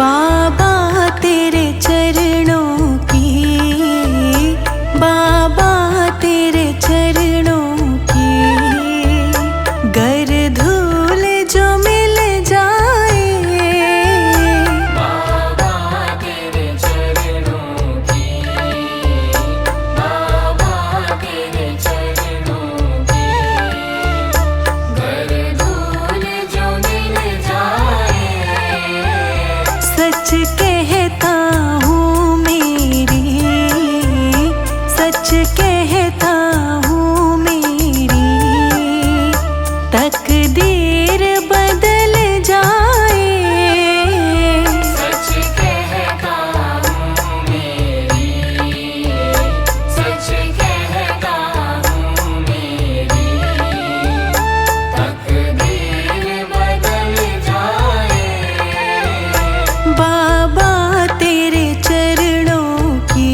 बाबा तेरे चरणों की, बाबा तेरे चरणों की, गर धूल जो मिल जाए। बाबा तेरे चरणों की, बाबा तेरे चरणों की, गर धूल जो मिल जाए। सच कहता हूँ मेरी, सच कहता हूँ मेरी, तकदीर बदल जाए। सच कहता हूँ मेरी, सच कहता हूँ मेरी, तकदीर बदल जाए। बाबा तेरे चरणों की।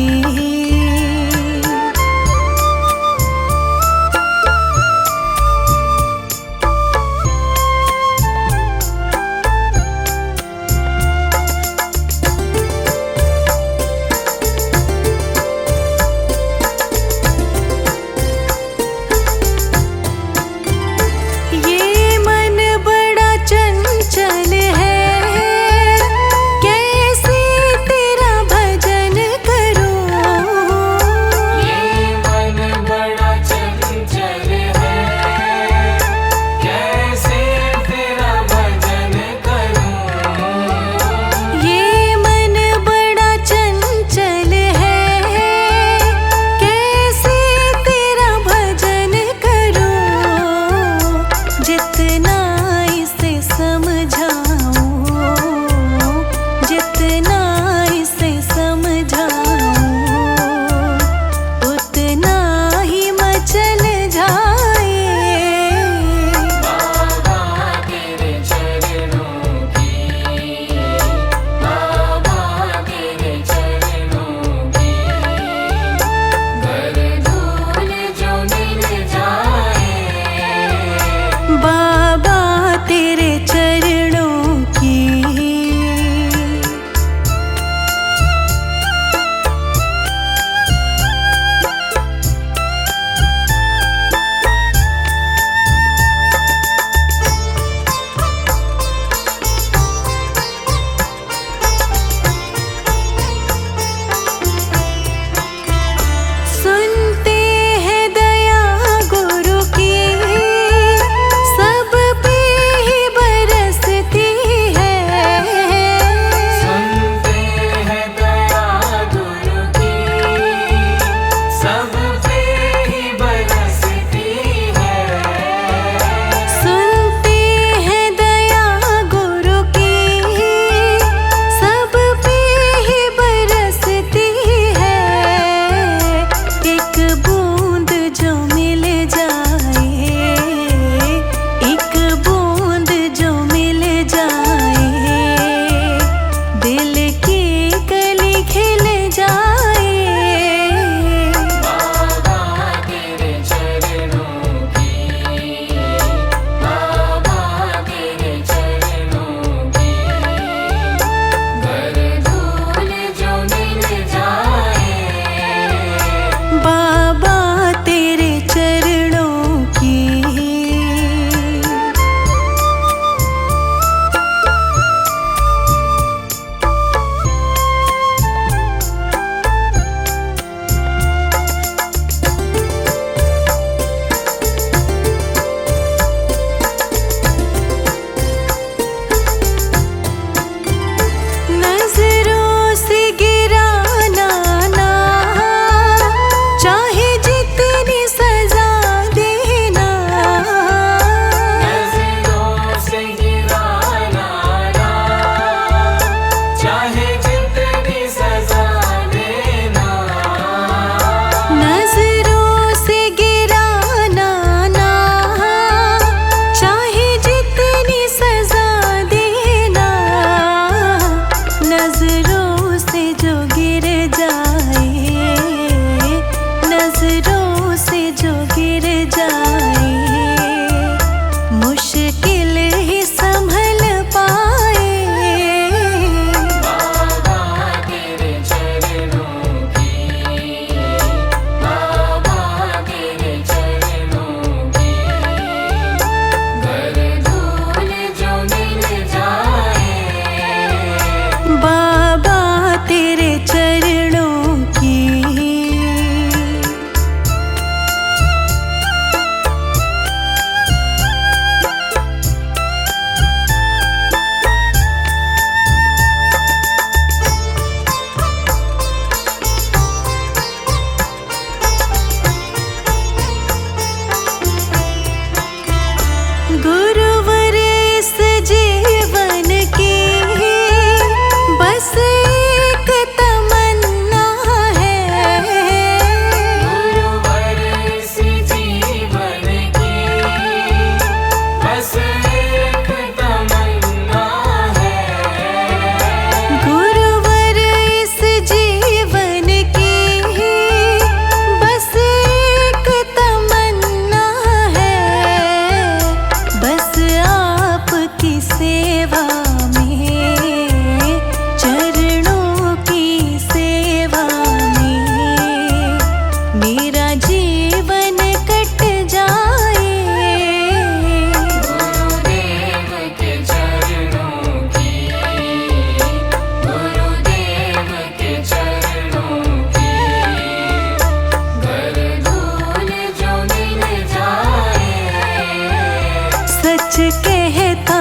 सच कहता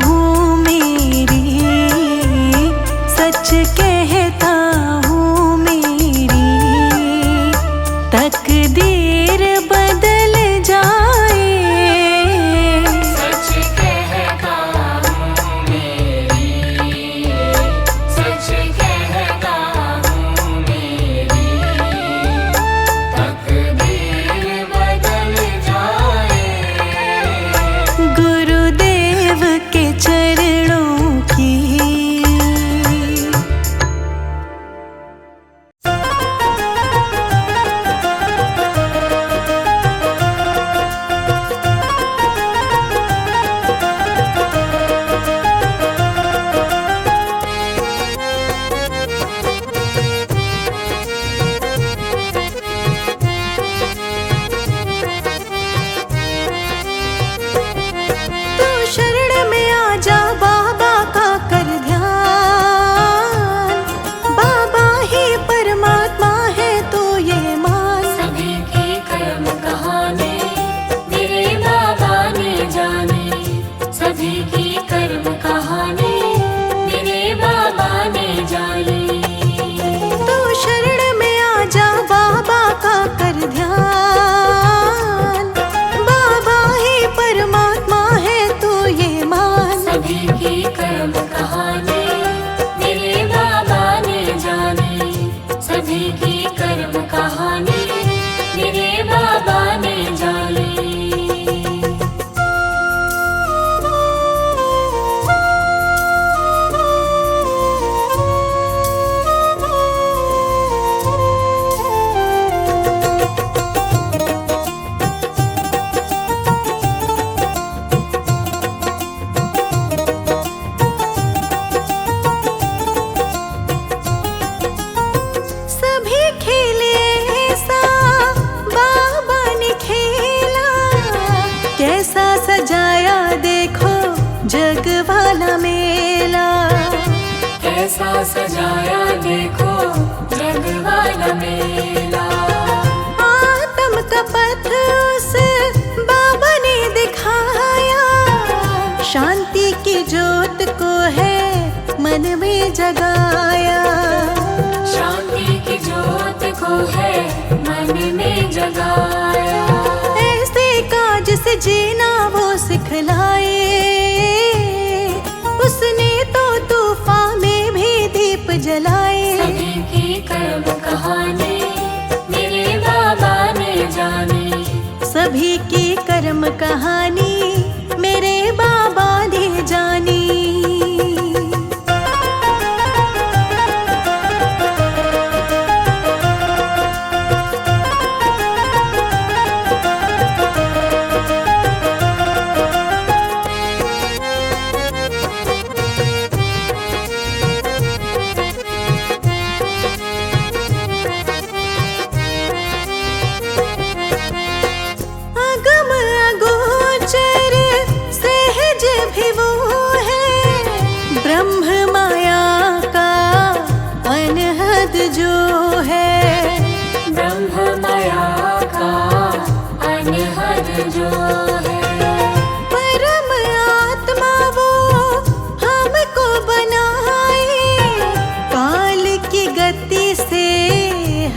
हूँ मेरी, सच कहता हूँ मेरी तकदीर बदल जाए। सच कहता हूँ मेरी, सच कहता हूँ मेरी तकदीर बदल जाए। गुरुदेव के चरणों की तू शरण में आ जा, बाबा का कर ध्यान। बाबा ही परमात्मा है तो ये मान। सभी की कर्म कहानी मेरे बाबा ने जानी, सभी की कर्म कहानी मेरे बाबा ने जानी। तू शरण में आ जा, बाबा का कर ध्यान। बाबा ही परमात्मा है तो ये मान। सभी की कर्म कहानी मेरे बाबा ने जानी, सभी की कर्म कहानी मेरे बाबा ने जानी। सभी खेले ऐसा बाबा ने खेला, कैसा सजाया देखो जग वाला मेला। कैसा सजाया देखो जग वाला मेला। आत्म का पथ उस बाबा ने दिखाया, शांति की ज्योत को है मन में जगाया। शांति की ज्योत को है मन में जगाया। ऐसे काज से जीना वो सिखलाए, उसने तो तूफान में भी दीप जलाए। सभी की कर्म कहानी मेरे बाबा ने जानी, सभी की कर्म कहानी मेरे बाबा ने जानी। अगम अगोचर सहज भी वो है, ब्रह्म माया का अनहद जो है। ब्रह्म माया का अनहद जो है। परम आत्मा वो हमको बनाए, काल की गति से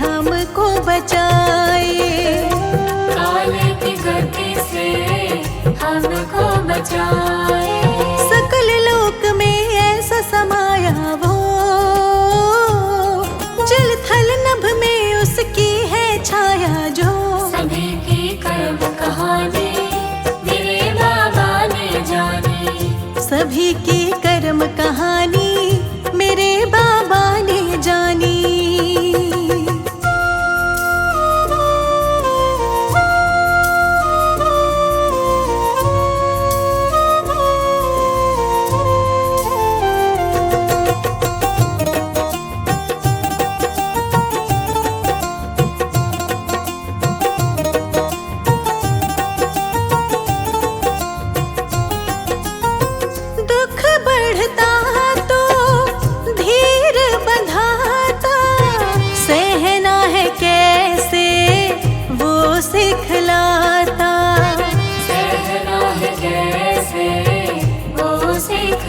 हमको बचाए। काल की गति से हमको बचाए। सकल लोक में ऐसा समाया वो, जल थल नभ में उसकी है छाया जो। सभी की कर्म कहानी मेरे बाबा ने जानी, सभी की कर्म कहानी मेरे बाबा ने जानी। दुख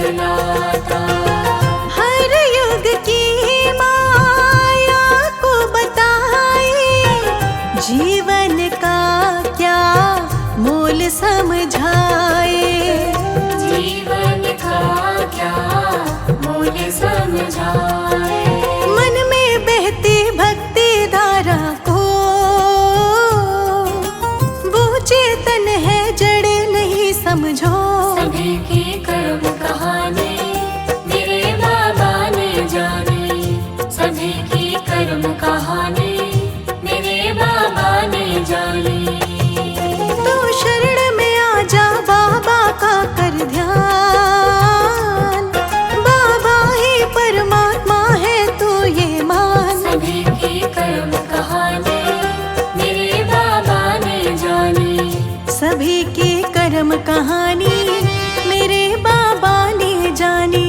कहलाता। हर युग की माया को बताए, जीवन का क्या मोल समझाए। जीवन का क्या मोल समझाए। मन में बहती भक्ति धारा को, वो चेतन है जड़ नहीं समझो। सभी की कर्म कहानी मेरे बाबा ने जानी। सभी की कर्म कहानी मेरे बाबा ने जानी। तो शरण में आ जा, बाबा का कर ध्यान। बाबा ही परमात्मा है तो ये मान। सभी की कर्म कहानी मेरे बाबा ने जानी। सभी की कर्म कहानी मेरे बाबा ने जानी।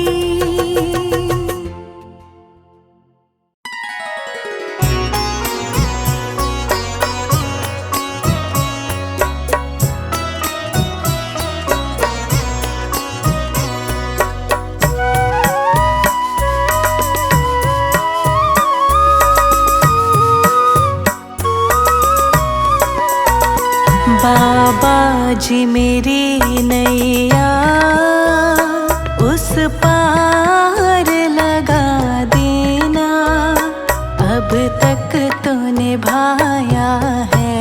बाबा जी मेरी नैया उस पार लगा देना। अब तक तो निभाया है,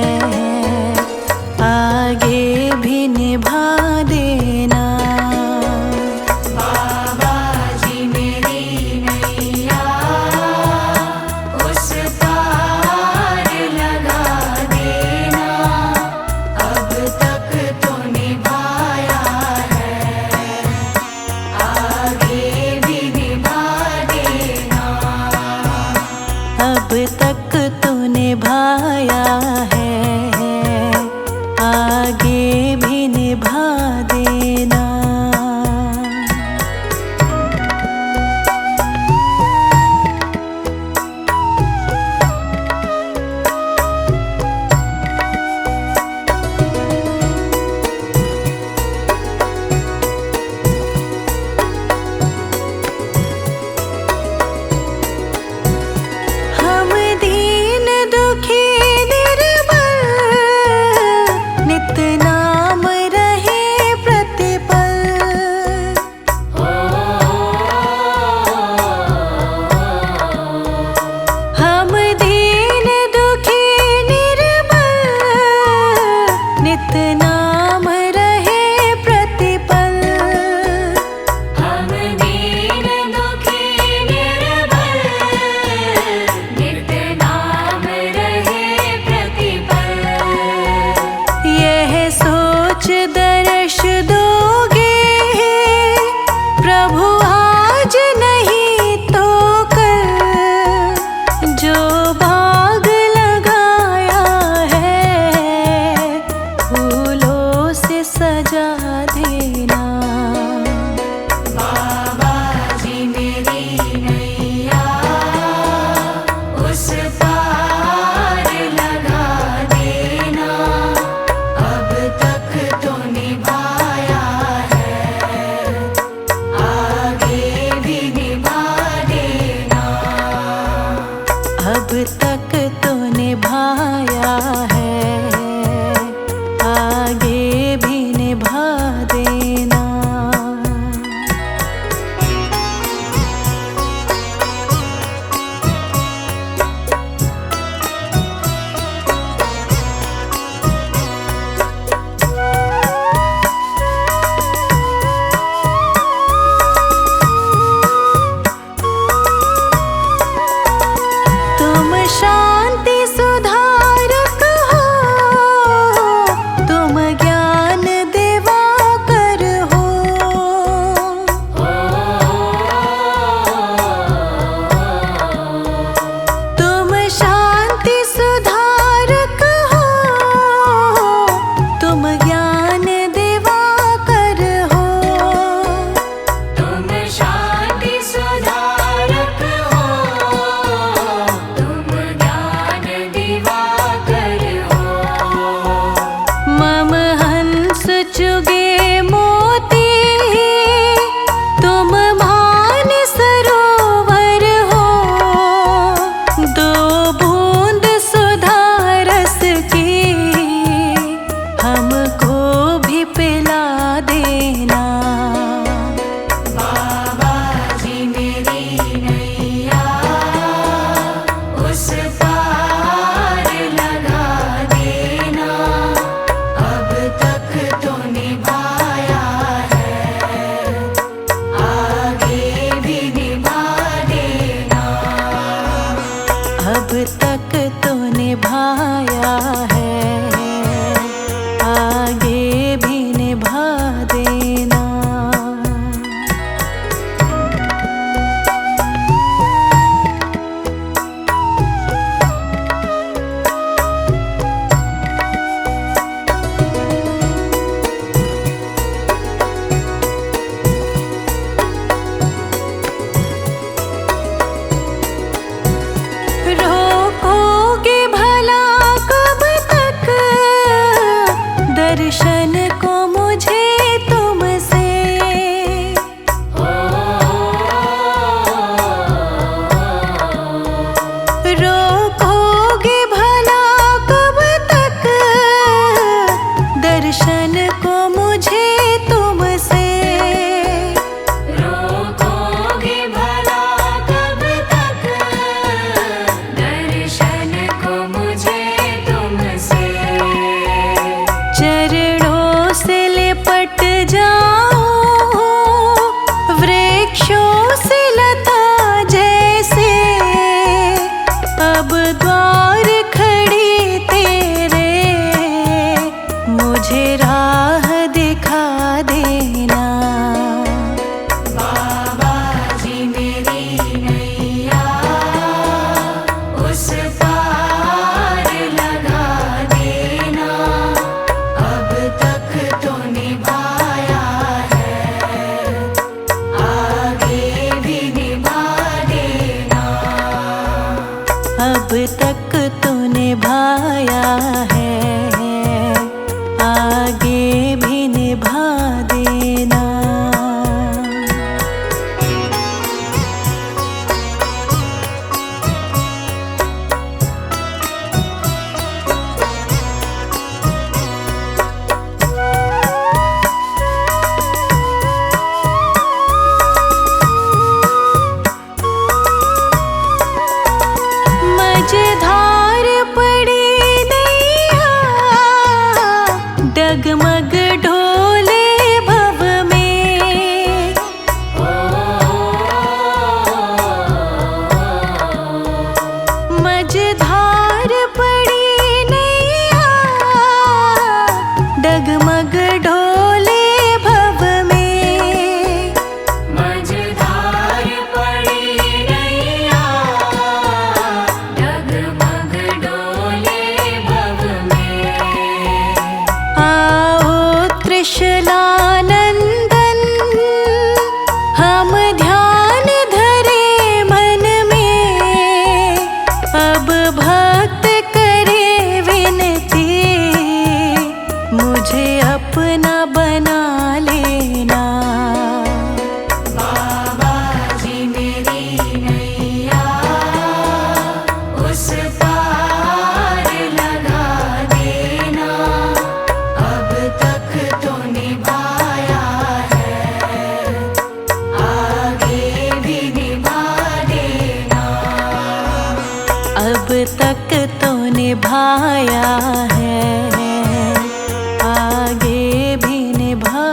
आगे भी निभा देना। बाबा जी मेरी नैया उस पार लगा देना। अब तक तो निभाया है, आगे भी निभा देना। अब तक तो निभाया है, आगे भी निभा देना। हम दीन दुखी निर्बल, नित नाम रहे प्रतिपल। हम दीन दुखी निर्बल, नित नाम रहे प्रतिपल। हम दीन दुखी निर्बल, नित नाम रहे प्रतिपल। यह सोच दर्श दोगे प्रभु आज नहीं तो कल। जो बाग लगाया है फूलों से सजा देना। बाबा जी मेरी नैया उस पार लगा देना। अब तक तो निभाया है, आगे भी निभा देना। अब तक तो निभाया है, आगे भी निभा देना। तुम शांति सुधारक हो, तुम ज्ञान दिवाकर हो। तुम शांति सुधारक हो, तुम ज्ञान दिवाकर हो। तुम शांति सुधारक हो, तुम ज्ञान दिवाकर हो। मम हंस चुगे मोती, तुम विशलानंदन हम ध्यान धरे मन में। अब भक्त करे विनती मुझे अपना बना लेना। बाबा जी मेरी नैया उस पार लगा देना। अब तक तो निभाया है, आगे भी निभा देना। अब तक तो निभाया है, आगे भी निभा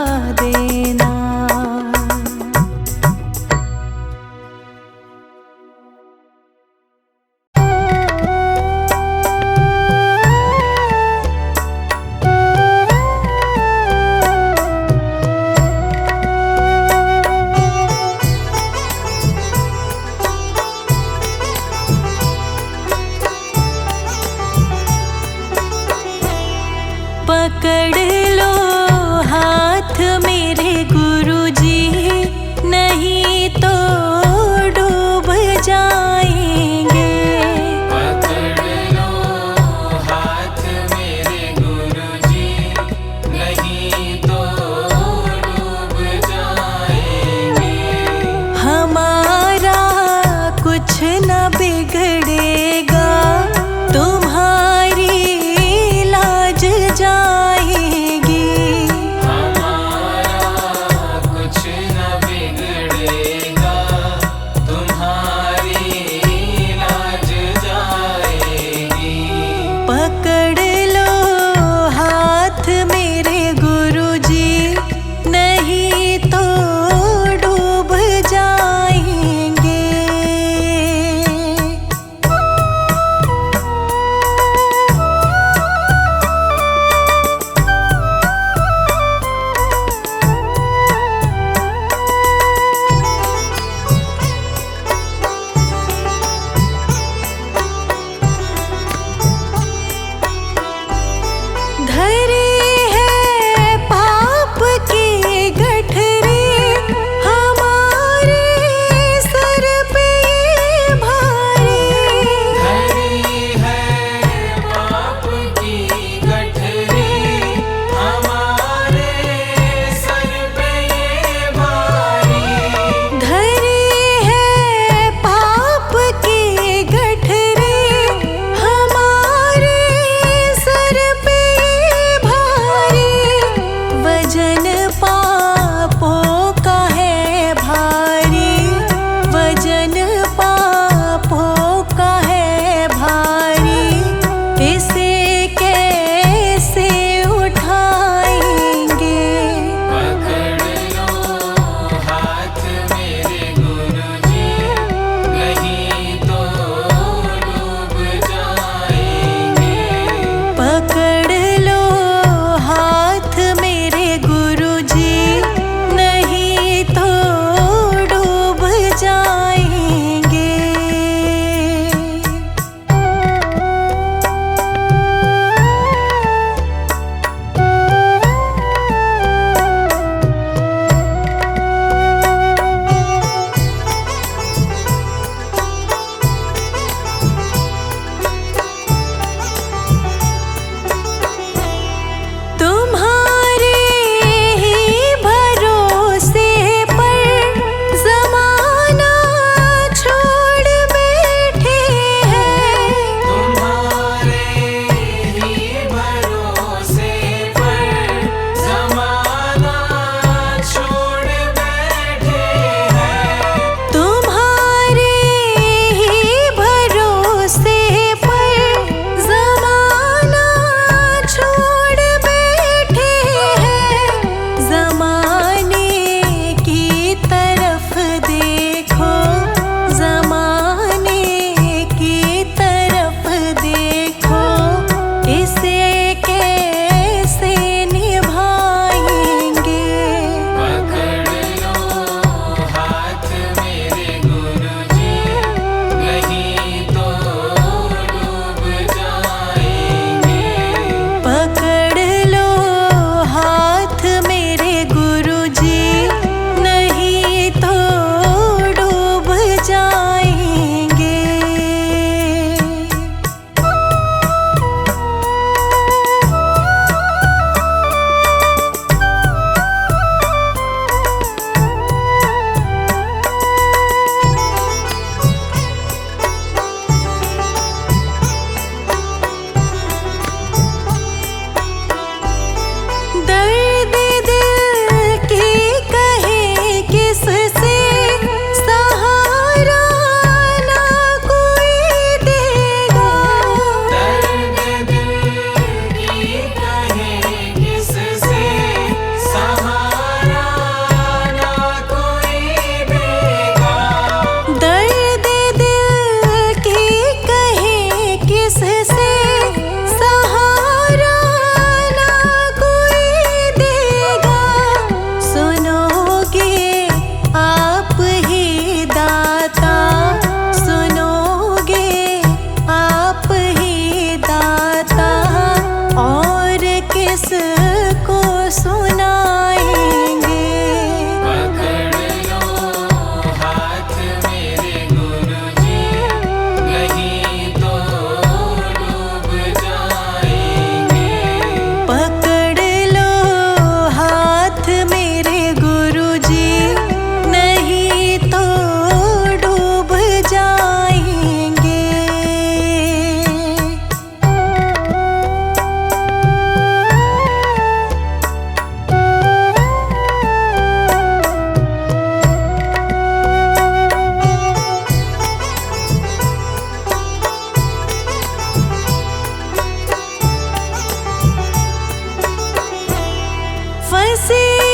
से